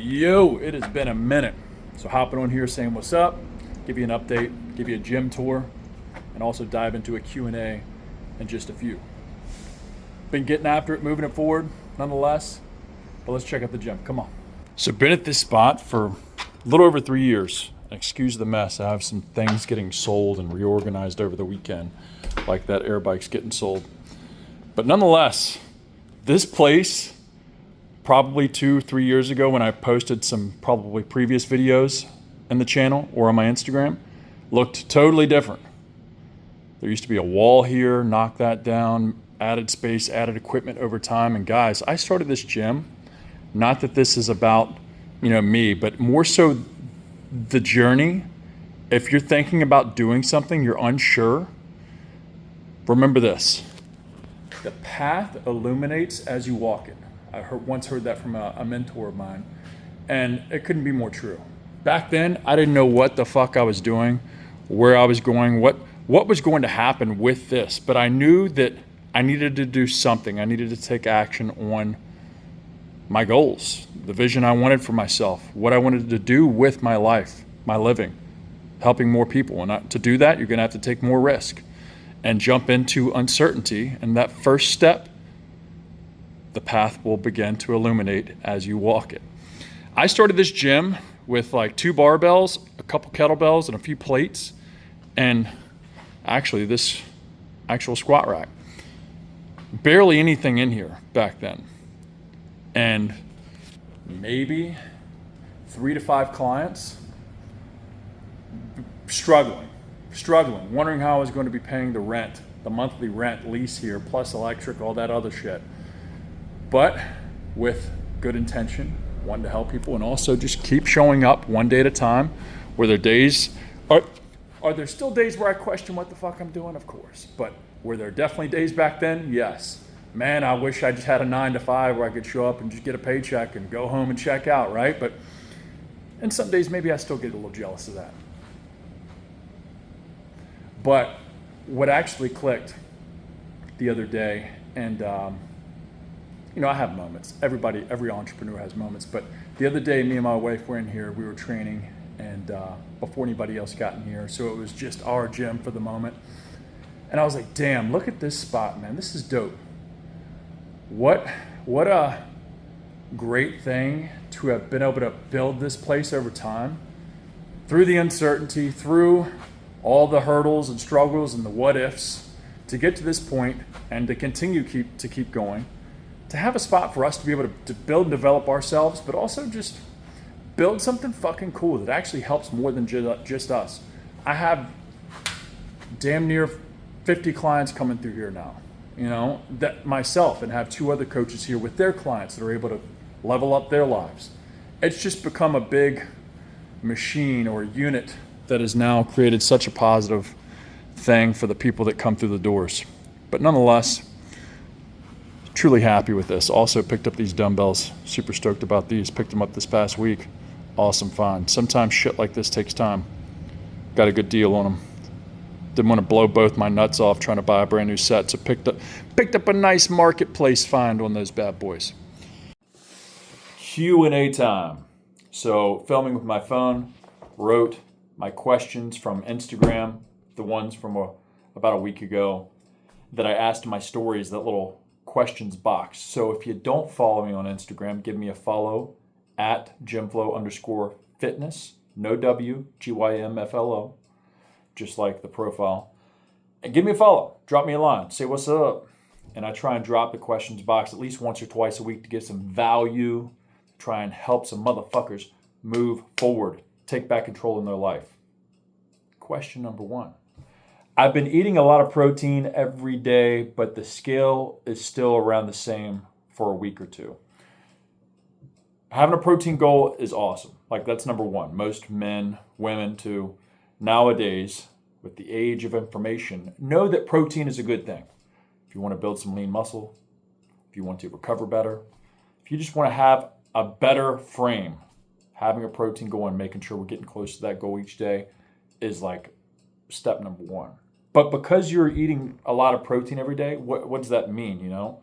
Yo, it has been a minute. So hopping on here saying what's up, give you an update, give you a gym tour, and also dive into a Q&A in just a few. Been getting after it, moving it forward, nonetheless. But let's check out the gym. Come on. So been at this spot for a little over 3 years. Excuse the mess. I have some things getting sold and reorganized over the weekend, like that air bike's getting sold. But nonetheless, this place, probably 2-3 years ago when I posted some probably previous videos in the channel or on my Instagram, looked totally different. There used to be a wall here, knocked that down, added space, added equipment over time. And guys, I started this gym, not that this is about, me, but more so the journey. If you're thinking about doing something, you're unsure, remember this. The path illuminates as you walk it. I once heard that from a mentor of mine, and it couldn't be more true. Back then, I didn't know what the fuck I was doing, where I was going, what was going to happen with this, but I knew that I needed to do something. I needed to take action on my goals, the vision I wanted for myself, what I wanted to do with my life, my living, helping more people. And to do that, you're gonna have to take more risk and jump into uncertainty. And that first step, the path will begin to illuminate as you walk it. I started this gym with like 2 barbells, a couple kettlebells, and a few plates, and actually this actual squat rack. Barely anything in here back then. And maybe 3 to 5 clients, struggling, wondering how I was going to be paying the rent, the monthly rent, lease here, plus electric, all that other shit. But with good intention, wanting to help people, and also just keep showing up one day at a time. Were there days, are there still days where I question what the fuck I'm doing? Of course. But were there definitely days back then? Yes. Man, I wish I just had a 9 to 5 where I could show up and just get a paycheck and go home and check out, right? And some days maybe I still get a little jealous of that. But what actually clicked the other day, and I have moments. Every entrepreneur has moments. But the other day, me and my wife were in here. We were training, and before anybody else got in here, so it was just our gym for the moment. And I was like, "Damn, look at this spot, man. This is dope. What a great thing to have been able to build this place over time, through the uncertainty, through all the hurdles and struggles and the what ifs, to get to this point and to continue to keep going." To have a spot for us to be able to build and develop ourselves, but also just build something fucking cool that actually helps more than just us. I have damn near 50 clients coming through here now, that myself, and have 2 other coaches here with their clients that are able to level up their lives. It's just become a big machine or unit that has now created such a positive thing for the people that come through the doors. But nonetheless, truly happy with this. Also picked up these dumbbells. Super stoked about these. Picked them up this past week. Awesome find. Sometimes shit like this takes time. Got a good deal on them. Didn't want to blow both my nuts off trying to buy a brand new set, so picked up a nice marketplace find on those bad boys. Q&A time. So filming with my phone, wrote my questions from Instagram, the ones from about a week ago that I asked in my stories, that little questions box. So if you don't follow me on Instagram, give me a follow at gymflow_fitness, no W, GYMFLO, just like the profile. And give me a follow, drop me a line, say what's up. And I try and drop the questions box at least once or twice a week to get some value, try and help some motherfuckers move forward, take back control in their life. Question number 1. I've been eating a lot of protein every day, but the scale is still around the same for a week or 2. Having a protein goal is awesome. Like, that's number 1. Most men, women too, nowadays, with the age of information, know that protein is a good thing. If you want to build some lean muscle, if you want to recover better, if you just want to have a better frame, having a protein goal and making sure we're getting close to that goal each day is like step number 1. But because you're eating a lot of protein every day, what does that mean, And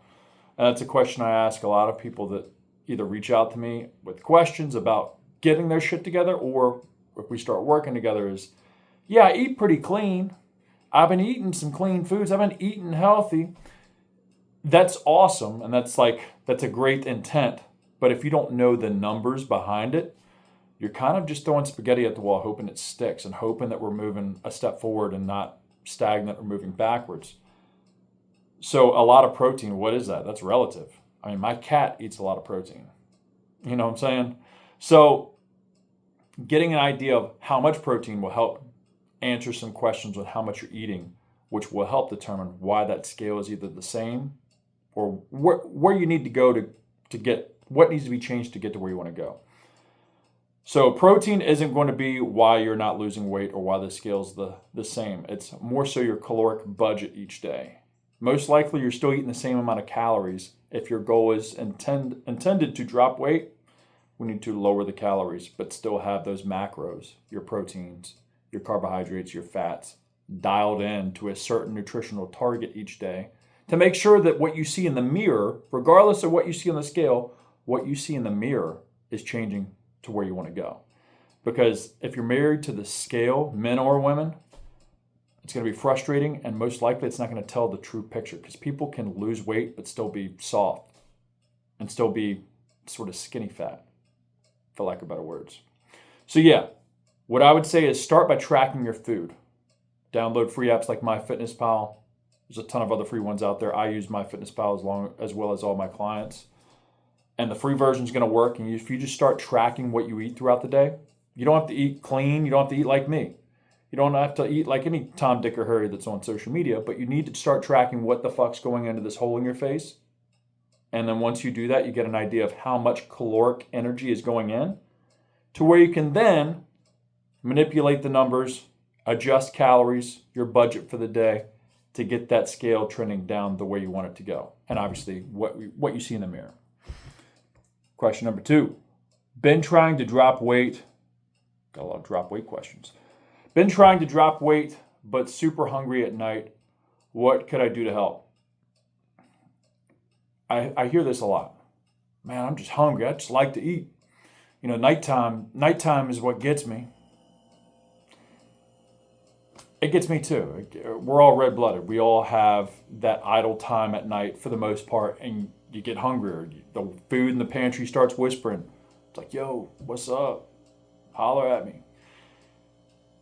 that's a question I ask a lot of people that, either reach out to me with questions about getting their shit together, or if we start working together is, yeah, I eat pretty clean. I've been eating some clean foods. I've been eating healthy. That's awesome. And that's a great intent. But if you don't know the numbers behind it, you're kind of just throwing spaghetti at the wall, hoping it sticks and hoping that we're moving a step forward and not stagnant or moving backwards. So a lot of protein, what is that? That's relative. I mean, my cat eats a lot of protein. You know what I'm saying? So getting an idea of how much protein will help answer some questions on how much you're eating, which will help determine why that scale is either the same or where you need to go to get what needs to be changed to get to where you want to go. So protein isn't going to be why you're not losing weight or why the scale's the same. It's more so your caloric budget each day. Most likely you're still eating the same amount of calories. If your goal is intended to drop weight, we need to lower the calories, but still have those macros, your proteins, your carbohydrates, your fats, dialed in to a certain nutritional target each day to make sure that what you see in the mirror, regardless of what you see on the scale, what you see in the mirror is changing to where you want to go. Because if you're married to the scale, men or women, it's going to be frustrating, and most likely it's not going to tell the true picture, because people can lose weight but still be soft and still be sort of skinny fat, for lack of better words. So yeah, what I would say is start by tracking your food. Download free apps like MyFitnessPal. There's a ton of other free ones out there. I use MyFitnessPal as well as all my clients. And the free version is going to work. And if you just start tracking what you eat throughout the day, you don't have to eat clean. You don't have to eat like me. You don't have to eat like any Tom, Dick, or Harry that's on social media, but you need to start tracking what the fuck's going into this hole in your face. And then once you do that, you get an idea of how much caloric energy is going in, to where you can then manipulate the numbers, adjust calories, your budget for the day, to get that scale trending down the way you want it to go. And obviously what you see in the mirror. Question number 2, been trying to drop weight. Got a lot of drop weight questions. Been trying to drop weight, but super hungry at night. What could I do to help? I hear this a lot. Man, I'm just hungry. I just like to eat. You know, nighttime is what gets me. It gets me too. We're all red-blooded. We all have that idle time at night for the most part, and you get hungrier. The food in the pantry starts whispering. It's like, yo, what's up? Holler at me.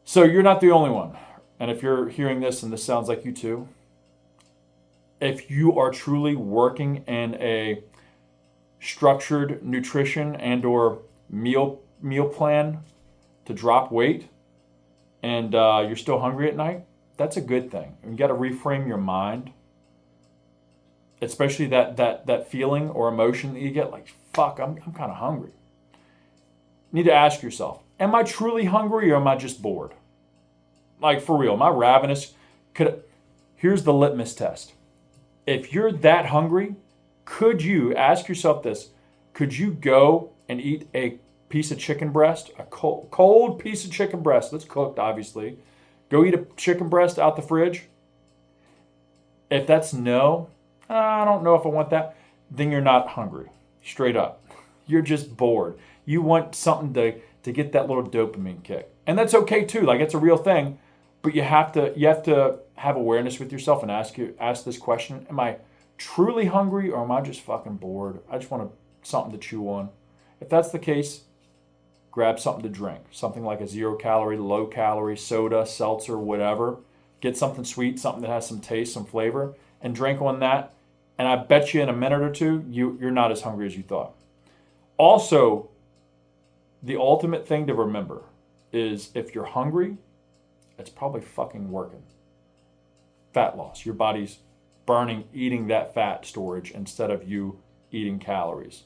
So you're not the only one. And if you're hearing this and this sounds like you too, if you are truly working in a structured nutrition and or meal plan to drop weight, and you're still hungry at night, that's a good thing. You got to reframe your mind, especially that feeling or emotion that you get like, fuck, I'm kind of hungry. You need to ask yourself, am I truly hungry or am I just bored? Like, for real, am I ravenous? Here's the litmus test. If you're that hungry, could you ask yourself this? Could you go and eat a piece of chicken breast, a cold piece of chicken breast that's cooked, obviously? Go eat a chicken breast out the fridge? If that's no, I don't know if I want that, then you're not hungry. Straight up. You're just bored. You want something to get that little dopamine kick. And that's okay too. Like, it's a real thing. But you have to have awareness with yourself and ask this question: am I truly hungry or am I just fucking bored? I just want something to chew on. If that's the case, grab something to drink. Something like a 0-calorie, low-calorie soda, seltzer, whatever. Get something sweet, something that has some taste, some flavor, and drink on that. And I bet you in a minute or two, you're not as hungry as you thought. Also, the ultimate thing to remember is if you're hungry, it's probably fucking working. Fat loss. Your body's eating that fat storage instead of you eating calories.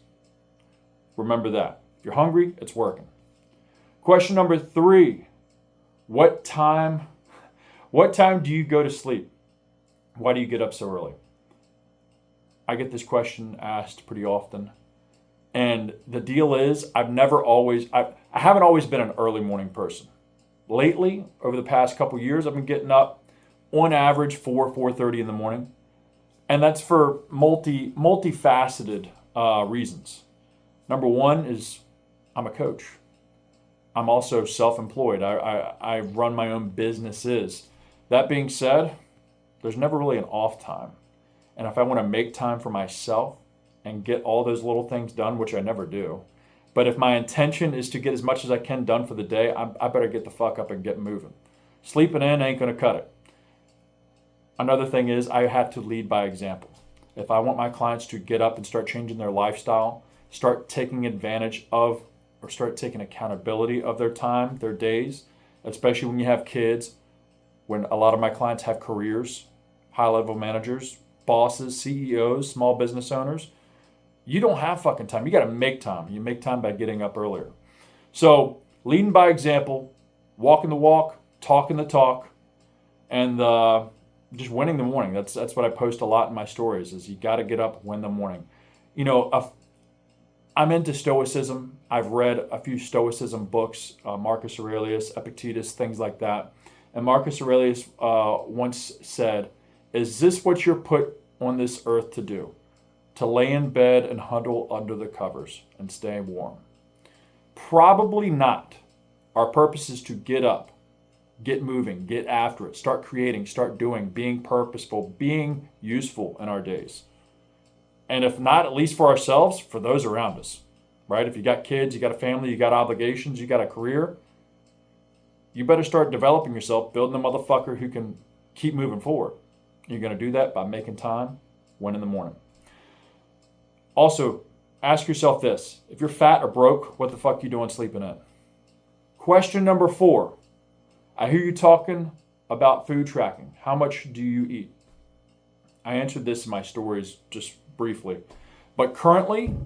Remember that. If you're hungry, it's working. Question number 3. What time do you go to sleep? Why do you get up so early? I get this question asked pretty often. And the deal is, I haven't always been an early morning person. Lately, over the past couple years, I've been getting up on average 4:30 in the morning. And that's for multifaceted reasons. Number one is I'm a coach. I'm also self-employed. I run my own businesses. That being said, there's never really an off time. And if I want to make time for myself and get all those little things done, which I never do, but if my intention is to get as much as I can done for the day, I better get the fuck up and get moving. Sleeping in ain't going to cut it. Another thing is I have to lead by example. If I want my clients to get up and start changing their lifestyle, start taking advantage of or start taking accountability of their time, their days, especially when you have kids, when a lot of my clients have careers, high-level managers, bosses, CEOs, small business owners, you don't have fucking time. You got to make time. You make time by getting up earlier. So leading by example, walking the walk, talking the talk, and just winning the morning. That's what I post a lot in my stories is you got to get up, win the morning. You know, I'm into Stoicism. I've read a few Stoicism books, Marcus Aurelius, Epictetus, things like that. And Marcus Aurelius once said, "Is this what you're put on this earth to do? To lay in bed and huddle under the covers and stay warm?" Probably not. Our purpose is to get up, get moving, get after it, start creating, start doing, being purposeful, being useful in our days. And if not, at least for ourselves, for those around us, right? If you got kids, you got a family, you got obligations, you got a career, you better start developing yourself, building a motherfucker who can keep moving forward. You're going to do that by making time, one in the morning. Also, ask yourself this. If you're fat or broke, what the fuck you doing sleeping in? Question number 4. I hear you talking about food tracking. How much do you eat? I answered this in my stories just briefly. But currently,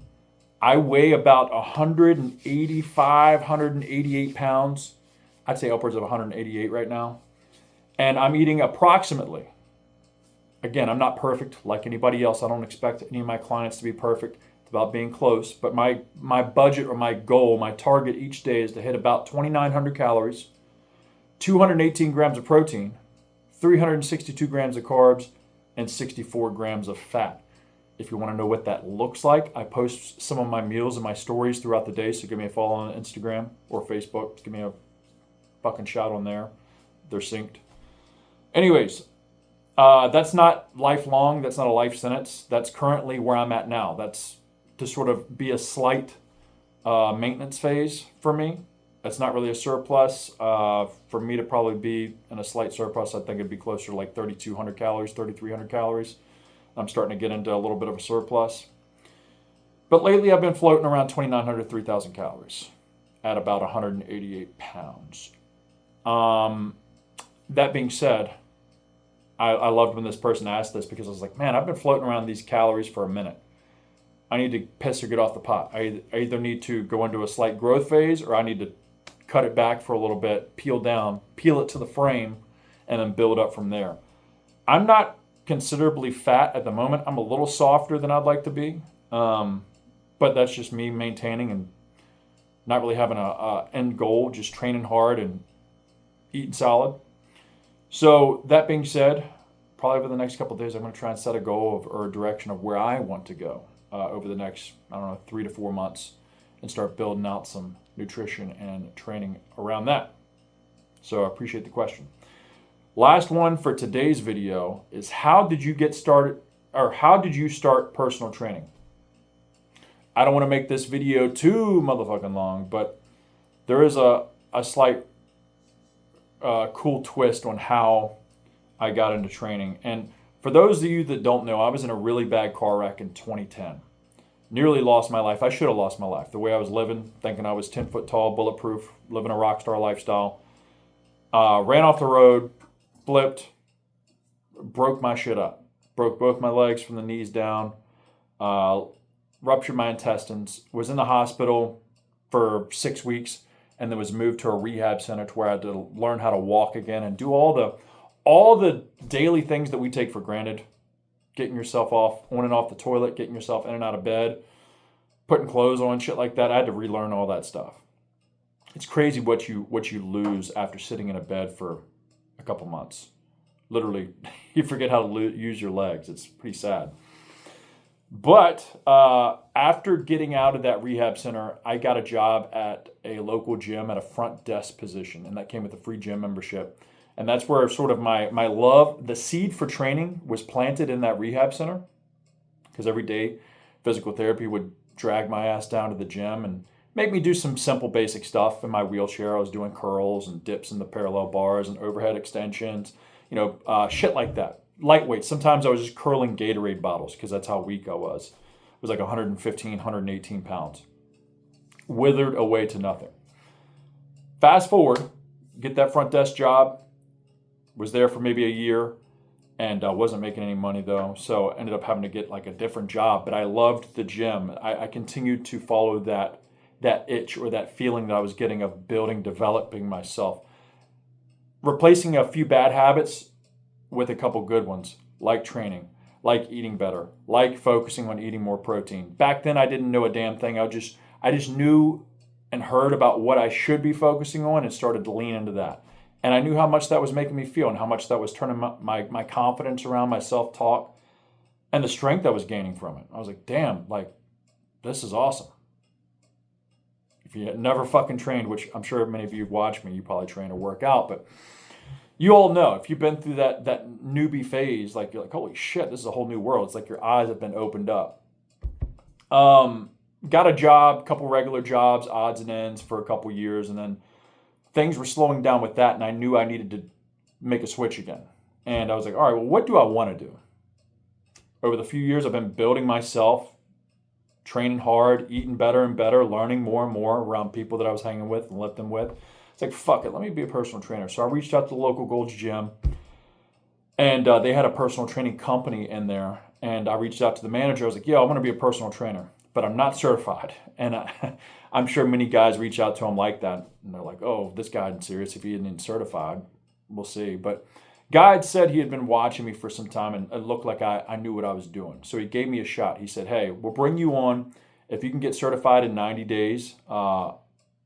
I weigh about 185, 188 pounds. I'd say upwards of 188 right now. And I'm eating approximately, again, I'm not perfect like anybody else. I don't expect any of my clients to be perfect. It's about being close. But my budget or my goal, my target each day is to hit about 2,900 calories, 218 grams of protein, 362 grams of carbs, and 64 grams of fat. If you want to know what that looks like, I post some of my meals and my stories throughout the day. So give me a follow on Instagram or Facebook. Give me a fucking shout on there. They're synced. Anyways, that's not lifelong. That's not a life sentence. That's currently where I'm at now. That's to sort of be a slight maintenance phase for me. That's not really a surplus. For me to probably be in a slight surplus, I think it'd be closer to like 3,200 calories, 3,300 calories. I'm starting to get into a little bit of a surplus. But lately I've been floating around 2,900, 3,000 calories at about 188 pounds. That being said, I loved when this person asked this because I was like, man, I've been floating around these calories for a minute. I need to piss or get off the pot. I either need to go into a slight growth phase or I need to cut it back for a little bit, peel it to the frame, and then build up from there. I'm not considerably fat at the moment. I'm a little softer than I'd like to be, but that's just me maintaining and not really having a end goal, just training hard and eating solid. So that being said, probably over the next couple of days, I'm going to try and set a goal or a direction of where I want to go over the next, 3 to 4 months and start building out some nutrition and training around that. So I appreciate the question. Last one for today's video is how did you get started, or how did you start personal training? I don't want to make this video too motherfucking long, but there is a slight cool twist on how I got into training. And for those of you that don't know, I was in a really bad car wreck in 2010. Nearly lost my life. I should have lost my life. The way I was living, thinking I was 10 foot tall, bulletproof, living a rock star lifestyle. Ran off the road, flipped, broke my shit up. Broke both my legs from the knees down, ruptured my intestines, was in the hospital for 6 weeks, and then was moved to a rehab center to where I had to learn how to walk again and do all the daily things that we take for granted. Getting yourself on and off the toilet, getting yourself in and out of bed, putting clothes on, shit like that. I had to relearn all that stuff. It's crazy what you lose after sitting in a bed for a couple months. Literally, you forget how to use your legs. It's pretty sad. But after getting out of that rehab center, I got a job at a local gym at a front desk position, and that came with a free gym membership. And that's where sort of my love, the seed for training was planted in that rehab center, because every day physical therapy would drag my ass down to the gym and make me do some simple basic stuff in my wheelchair. I was doing curls and dips in the parallel bars and overhead extensions, shit like that. Lightweight. Sometimes I was just curling Gatorade bottles because that's how weak I was. It was like 115, 118 pounds. Withered away to nothing. Fast forward, get that front desk job. Was there for maybe a year and wasn't making any money though. So ended up having to get like a different job. But I loved the gym. I continued to follow that itch or that feeling that I was getting of building, developing myself. Replacing a few bad habits with a couple good ones, like training, like eating better, like focusing on eating more protein. Back then I didn't know a damn thing. I just knew and heard about what I should be focusing on and started to lean into that. And I knew how much that was making me feel and how much that was turning my confidence around, my self-talk, and the strength I was gaining from it. I was like, damn, like, this is awesome. If you never fucking trained, which I'm sure many of you watch me, you probably train or work out, but you all know if you've been through that newbie phase, like you're like, holy shit, this is a whole new world. It's like your eyes have been opened up. Got a job, couple regular jobs, odds and ends for a couple years, and then things were slowing down with that, and I knew I needed to make a switch again. And I was like, all right, well, what do I want to do? Over the few years, I've been building myself, training hard, eating better and better, learning more and more around people that I was hanging with and lifting with. It's like, fuck it, let me be a personal trainer. So I reached out to the local Gold's Gym, and they had a personal training company in there. And I reached out to the manager. I was like, I want to be a personal trainer, but I'm not certified. And I'm sure many guys reach out to him like that. And they're like, oh, this guy isn't serious if he isn't certified. We'll see. But guy had said he had been watching me for some time, and it looked like I knew what I was doing. So he gave me a shot. He said, hey, we'll bring you on. If you can get certified in 90 days,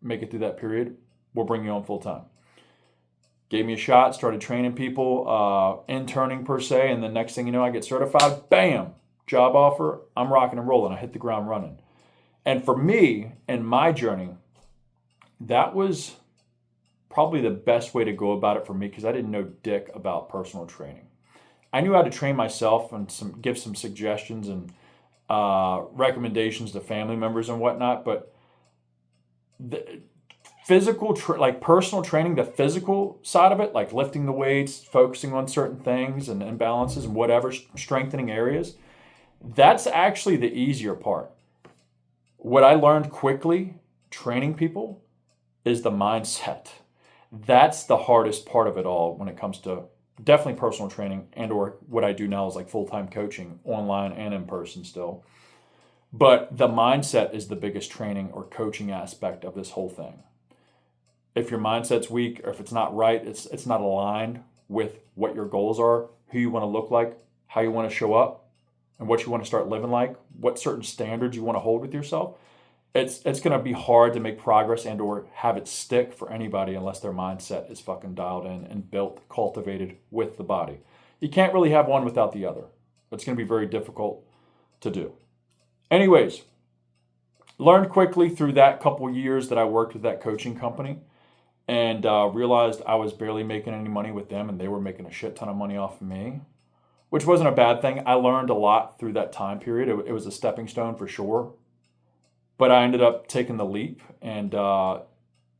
make it through that period, we'll bring you on full time. Gave me a shot, started training people, interning per se, and the next thing you know, I get certified, bam, job offer, I'm rocking and rolling. I hit the ground running. And for me, in my journey, that was probably the best way to go about it for me because I didn't know dick about personal training. I knew how to train myself and give some suggestions and recommendations to family members and whatnot, but the physical, like personal training, the physical side of it, like lifting the weights, focusing on certain things and imbalances and whatever, strengthening areas, that's actually the easier part. What I learned quickly training people is the mindset. That's the hardest part of it all when it comes to definitely personal training and or what I do now is like full-time coaching online and in person still. But the mindset is the biggest training or coaching aspect of this whole thing. If your mindset's weak or if it's not right, it's not aligned with what your goals are, who you want to look like, how you want to show up, and what you want to start living like, what certain standards you want to hold with yourself, it's going to be hard to make progress and or have it stick for anybody unless their mindset is fucking dialed in and built, cultivated with the body. You can't really have one without the other. It's going to be very difficult to do. Anyways, learned quickly through that couple years that I worked with that coaching company and realized I was barely making any money with them and they were making a shit ton of money off of me, which wasn't a bad thing. I learned a lot through that time period. It was a stepping stone for sure. But I ended up taking the leap and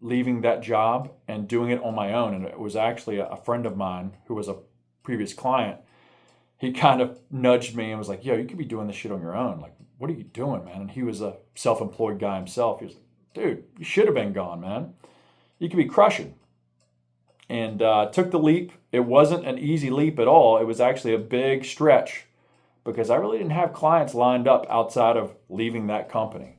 leaving that job and doing it on my own. And it was actually a friend of mine who was a previous client. He kind of nudged me and was like, yo, you could be doing this shit on your own. Like, what are you doing, man? And he was a self-employed guy himself. He was like, dude, you should have been gone, man. You could be crushing. And took the leap. It wasn't an easy leap at all. It was actually a big stretch because I really didn't have clients lined up outside of leaving that company.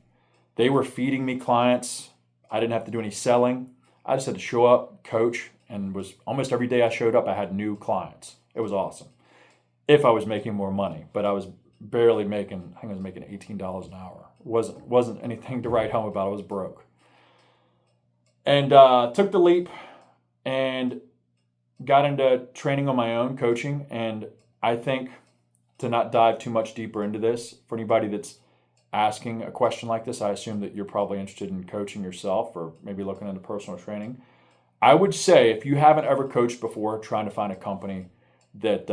They were feeding me clients. I didn't have to do any selling. I just had to show up, coach, and was almost every day I showed up, I had new clients. It was awesome. If I was making more money, but I was barely making, I think I was making $18 an hour. Wasn't anything to write home about. I was broke. And took the leap and got into training on my own, coaching. And I think to not dive too much deeper into this, for anybody that's asking a question like this, I assume that you're probably interested in coaching yourself or maybe looking into personal training. I would say if you haven't ever coached before, trying to find a company that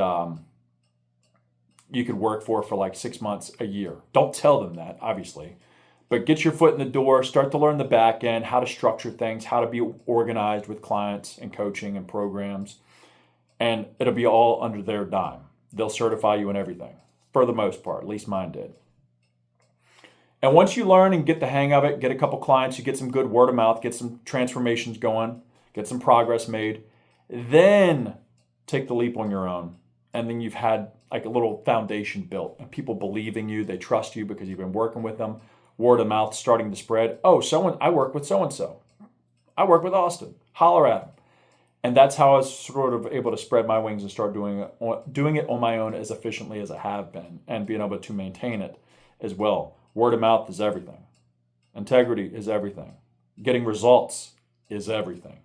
you could work for like 6 months, a year. Don't tell them that, obviously. But get your foot in the door, start to learn the back end, how to structure things, how to be organized with clients and coaching and programs. And it'll be all under their dime. They'll certify you in everything, for the most part. At least mine did. And once you learn and get the hang of it, get a couple clients, you get some good word of mouth, get some transformations going, get some progress made, then take the leap on your own. And then you've had like a little foundation built and people believe in you. They trust you because you've been working with them. Word of mouth starting to spread. Oh, I work with so-and-so. I work with Austin. Holler at him. And that's how I was sort of able to spread my wings and start doing it on my own as efficiently as I have been and being able to maintain it as well. Word of mouth is everything. Integrity is everything. Getting results is everything.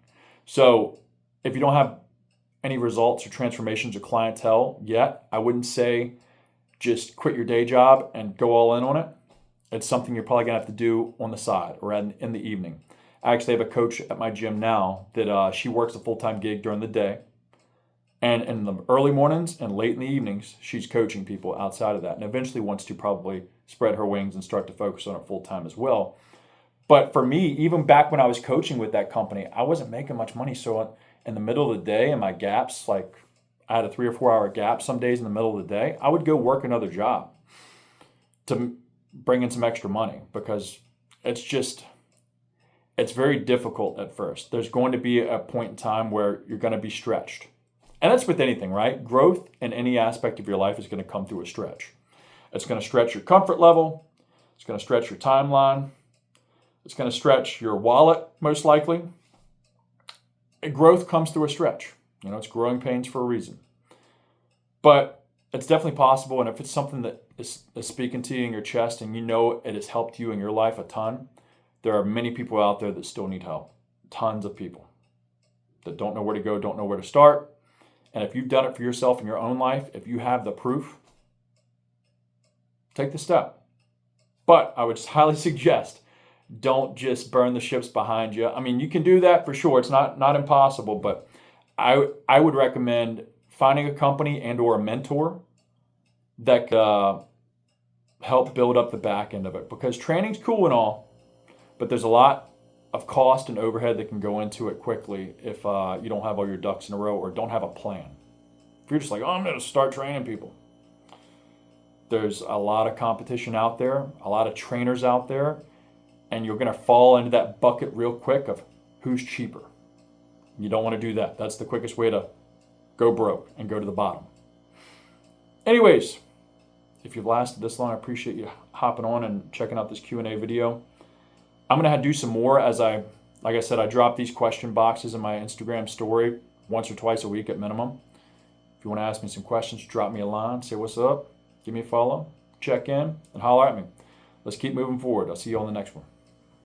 So if you don't have any results or transformations or clientele yet, I wouldn't say just quit your day job and go all in on it. It's something you're probably going to have to do on the side or in the evening. I actually have a coach at my gym now that she works a full-time gig during the day. And in the early mornings and late in the evenings, she's coaching people outside of that and eventually wants to probably spread her wings and start to focus on it full-time as well. But for me, even back when I was coaching with that company, I wasn't making much money. So in the middle of the day and my gaps, like I had a 3 or 4 hour gap some days in the middle of the day, I would go work another job to bring in some extra money because it's very difficult at first. There's going to be a point in time where you're going to be stretched. And that's with anything, right? Growth in any aspect of your life is going to come through a stretch. It's going to stretch your comfort level. It's going to stretch your timeline. It's going to stretch your wallet, most likely. Growth comes through a stretch. It's growing pains for a reason. But it's definitely possible. And if it's something that is speaking to you in your chest and you know it has helped you in your life a ton, there are many people out there that still need help. Tons of people that don't know where to go, don't know where to start. And if you've done it for yourself in your own life, if you have the proof, take the step. But I would highly suggest don't just burn the ships behind you. I mean, you can do that for sure. It's not impossible, but I would recommend finding a company and or a mentor that could help build up the back end of it. Because training's cool and all, but there's a lot of cost and overhead that can go into it quickly if you don't have all your ducks in a row or don't have a plan. If you're just like, oh, I'm going to start training people. There's a lot of competition out there, a lot of trainers out there, and you're going to fall into that bucket real quick of who's cheaper. You don't want to do that. That's the quickest way to go broke and go to the bottom. Anyways, if you've lasted this long, I appreciate you hopping on and checking out this Q&A video. I'm going to do some more like I said, I drop these question boxes in my Instagram story once or twice a week at minimum. If you want to ask me some questions, drop me a line, say what's up, give me a follow, check in, and holler at me. Let's keep moving forward. I'll see you on the next one.